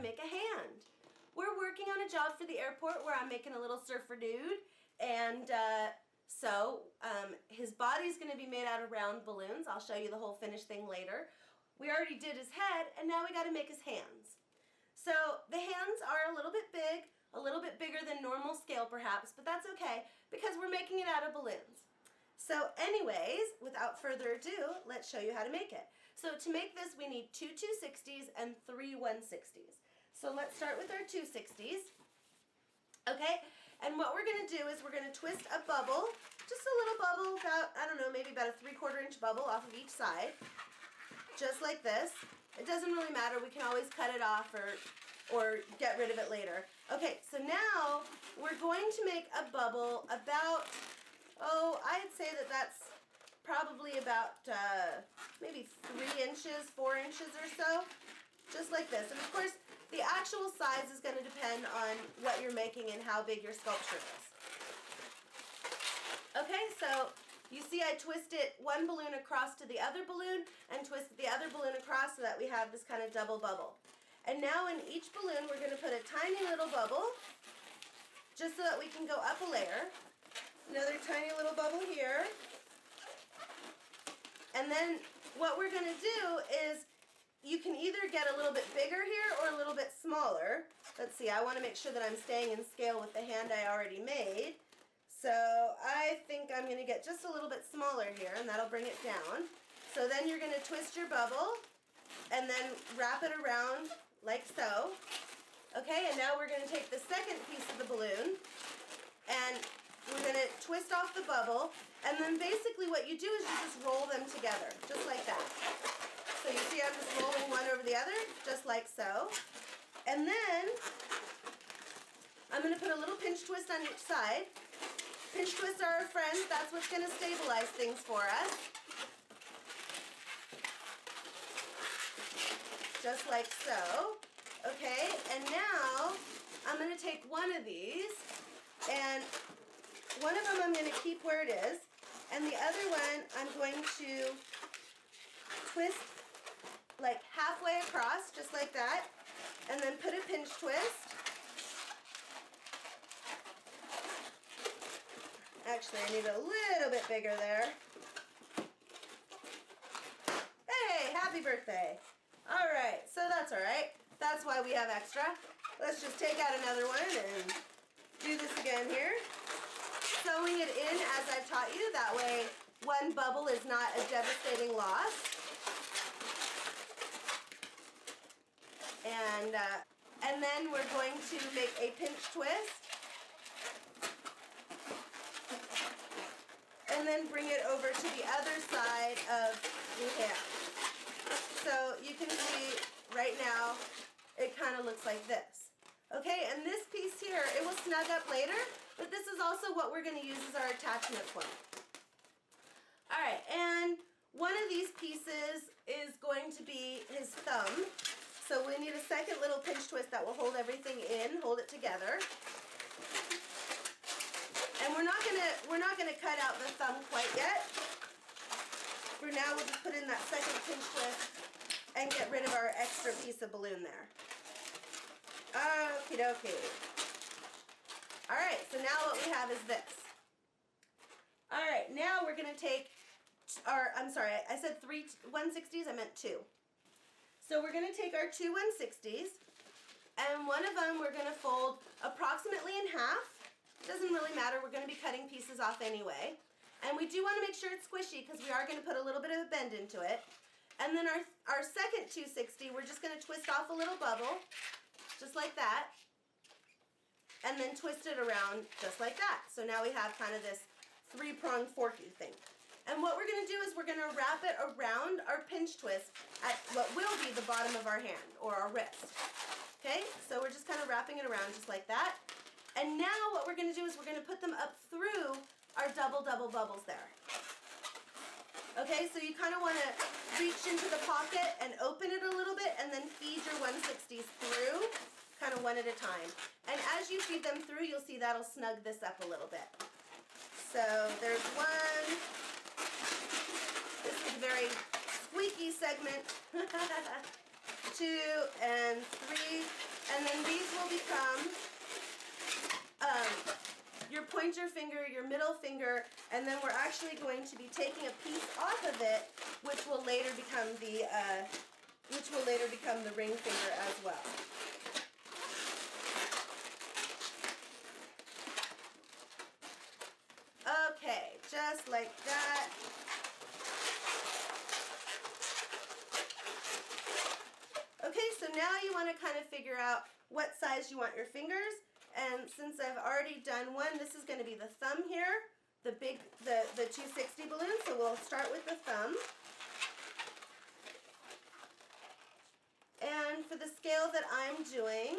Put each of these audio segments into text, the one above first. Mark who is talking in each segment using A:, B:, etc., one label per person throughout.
A: to make a hand. We're working on a job for the airport where I'm making a little surfer dude, and so his body's going to be made out of round balloons. I'll show you the whole finished thing later. We already did his head, and now we got to make his hands. So the hands are a little bit big, a little bit bigger than normal scale perhaps, but that's okay because we're making it out of balloons. So anyways, without further ado, let's show you how to make it. So to make this, we need 2 260s and 3 160s. So let's start with our 260s. Okay, and what we're going to do is we're going to twist a bubble, just a little bubble, about, I don't know, maybe about a 3/4 inch bubble off of each side, just like this. It doesn't really matter, we can always cut it off or get rid of it later. Okay, so now we're going to make a bubble about, I'd say that's probably about maybe 3 inches, 4 inches or so, just like this. And of course, the actual size is going to depend on what you're making and how big your sculpture is. Okay, so you see I twisted one balloon across to the other balloon and twisted the other balloon across so that we have this kind of double bubble. And now in each balloon we're going to put a tiny little bubble just so that we can go up a layer. Another tiny little bubble here. And then what we're going to do is you can either get a little bit bigger here or a little bit smaller. Let's see, I want to make sure that I'm staying in scale with the hand I already made. So I think I'm going to get just a little bit smaller here, and that'll bring it down. So then you're going to twist your bubble and then wrap it around like so. Okay, and now we're going to take the second piece of the balloon and we're going to twist off the bubble, and then basically what you do is you just roll them together, just like that. So you see I'm just rolling one over the other, just like so. And then I'm going to put a little pinch twist on each side. Pinch twists are our friends. That's what's going to stabilize things for us. Just like so. Okay, and now I'm going to take one of these, and one of them I'm going to keep where it is, and the other one I'm going to twist like halfway across, just like that, and then put a pinch twist. Actually, I need a little bit bigger there. Hey, happy birthday. All right, so that's all right. That's why we have extra. Let's just take out another one and do this again here. Sewing it in as I've taught you, that way one bubble is not a devastating loss. And then we're going to make a pinch twist. And then bring it over to the other side of the hand. So you can see right now it kind of looks like this. Okay, and this piece here, it will snug up later, but this is also what we're going to use as our attachment point. Alright, and one of these pieces is going to be his thumb. So we need a second little pinch twist that will hold everything in, hold it together. And we're not gonna cut out the thumb quite yet. For now, we'll just put in that second pinch twist and get rid of our extra piece of balloon there. Okie dokie. Alright, so now what we have is this. Alright, now we're gonna take our, I'm sorry, I said 3 160s, I meant 2. So we're gonna take our 2 160s, and one of them we're gonna fold approximately in half. Doesn't really matter, we're going to be cutting pieces off anyway. And we do want to make sure it's squishy because we are going to put a little bit of a bend into it. And then our second 260, we're just going to twist off a little bubble, just like that. And then twist it around just like that. So now we have kind of this 3-pronged forky thing. And what we're going to do is we're going to wrap it around our pinch twist at what will be the bottom of our hand or our wrist. Okay, so we're just kind of wrapping it around just like that. And now what we're going to do is we're going to put them up through our double bubbles there. Okay, so you kind of want to reach into the pocket and open it a little bit and then feed your 160s through, kind of one at a time. And as you feed them through, you'll see that'll snug this up a little bit. So there's one. This is a very squeaky segment. 2 and 3, and then these will become your pointer finger, your middle finger, and then we're actually going to be taking a piece off of it, which will later become the ring finger as well. Okay, just like that. Okay, so now you want to kind of figure out what size you want your fingers. And since I've already done one, this is going to be the thumb here, the 260 balloon. So we'll start with the thumb. And for the scale that I'm doing,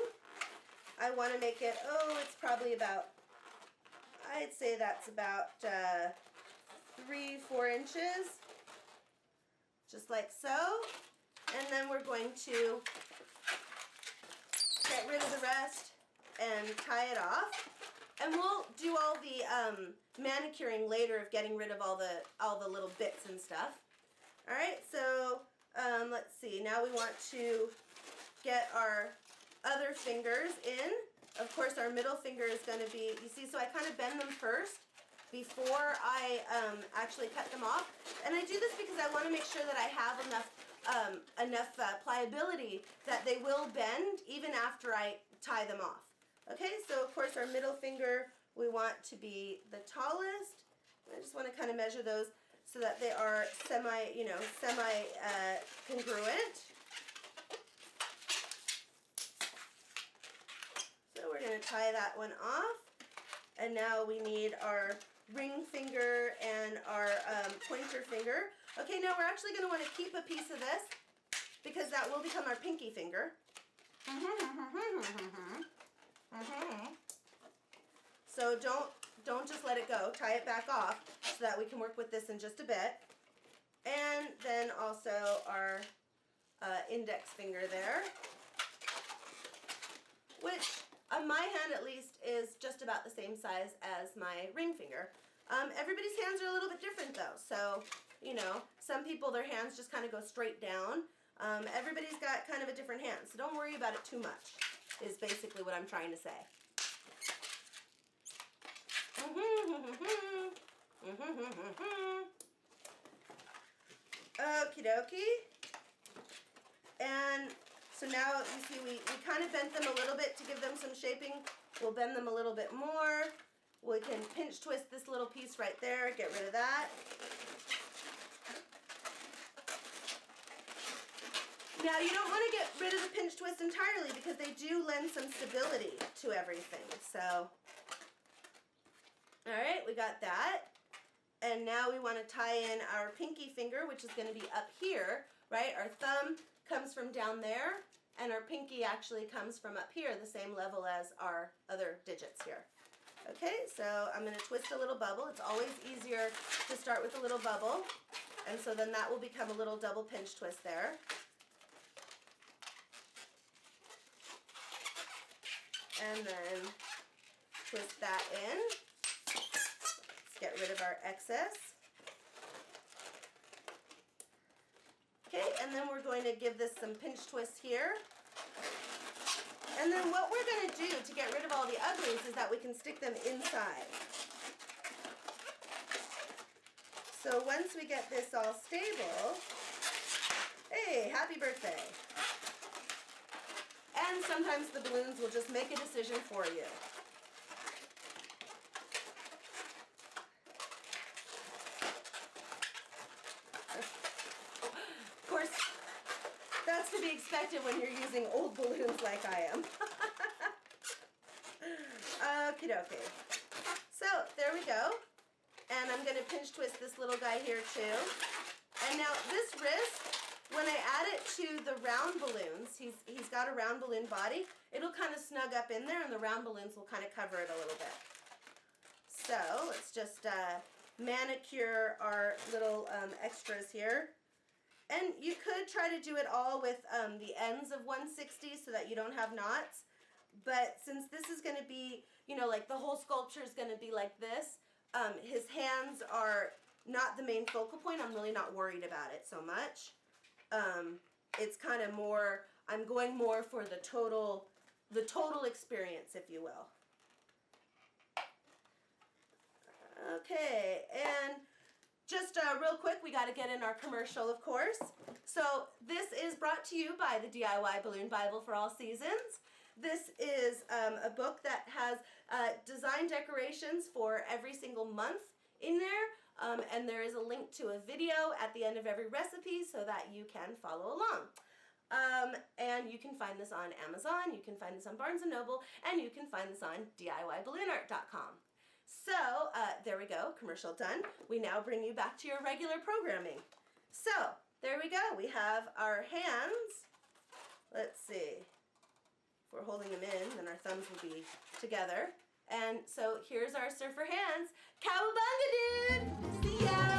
A: I want to make it, it's probably about, I'd say that's about 3-4 inches, just like so. And then we're going to get rid of the rest and tie it off. And we'll do all the manicuring later of getting rid of all the little bits and stuff. All right, so let's see. Now we want to get our other fingers in. Of course, our middle finger is going to be, you see, so I kind of bend them first before I actually cut them off. And I do this because I want to make sure that I have enough pliability that they will bend even after I tie them off. Okay, so of course our middle finger we want to be the tallest. I just want to kind of measure those so that they are congruent. So we're going to tie that one off. And now we need our ring finger and our pointer finger. Okay, now we're actually going to want to keep a piece of this because that will become our pinky finger. So don't just let it go. Tie it back off so that we can work with this in just a bit. And then also our index finger there, which on my hand at least is just about the same size as my ring finger. Everybody's hands are a little bit different though, so you know, some people their hands just kind of go straight down. Everybody's got kind of a different hand, so don't worry about it too much, is basically what I'm trying to say. Okie dokie. And so now you see we kind of bent them a little bit to give them some shaping. We'll bend them a little bit more. We can pinch twist this little piece right there, get rid of that. Now you don't want to get rid of the pinch twist entirely because they do lend some stability to everything. So, all right, we got that. And now we want to tie in our pinky finger, which is going to be up here, right? Our thumb comes from down there, and our pinky actually comes from up here, the same level as our other digits here. Okay, so I'm going to twist a little bubble. It's always easier to start with a little bubble, and so then that will become a little double pinch twist there. And then twist that in. Let's get rid of our excess. Okay, and then we're going to give this some pinch twists here. And then what we're going to do to get rid of all the uglies is that we can stick them inside. So once we get this all stable, hey, happy birthday. And sometimes the balloons will just make a decision for you. Of course, that's to be expected when you're using old balloons like I am. Okie dokie. So, there we go. And I'm going to pinch twist this little guy here too. And now this wrist, when I add it to the round balloons, he's got a round balloon body, it'll kind of snug up in there and the round balloons will kind of cover it a little bit. So let's just manicure our little extras here. And you could try to do it all with the ends of 160 so that you don't have knots. But since this is going to be, you know, like the whole sculpture is going to be like this, his hands are not the main focal point. I'm really not worried about it so much. It's kind of more, I'm going more for the total experience, if you will. Okay, and just real quick, we got to get in our commercial, of course. So this is brought to you by the DIY Balloon Bible for All Seasons. This is a book that has design decorations for every single month in there, and there is a link to a video at the end of every recipe so that you can follow along. And you can find this on Amazon, you can find this on Barnes & Noble, and you can find this on DIYBalloonArt.com. So, there we go, commercial done. We now bring you back to your regular programming. So, there we go. We have our hands. Let's see. If we're holding them in, then our thumbs will be together. And so, here's our surfer hands. Cowabunga, dude! See ya!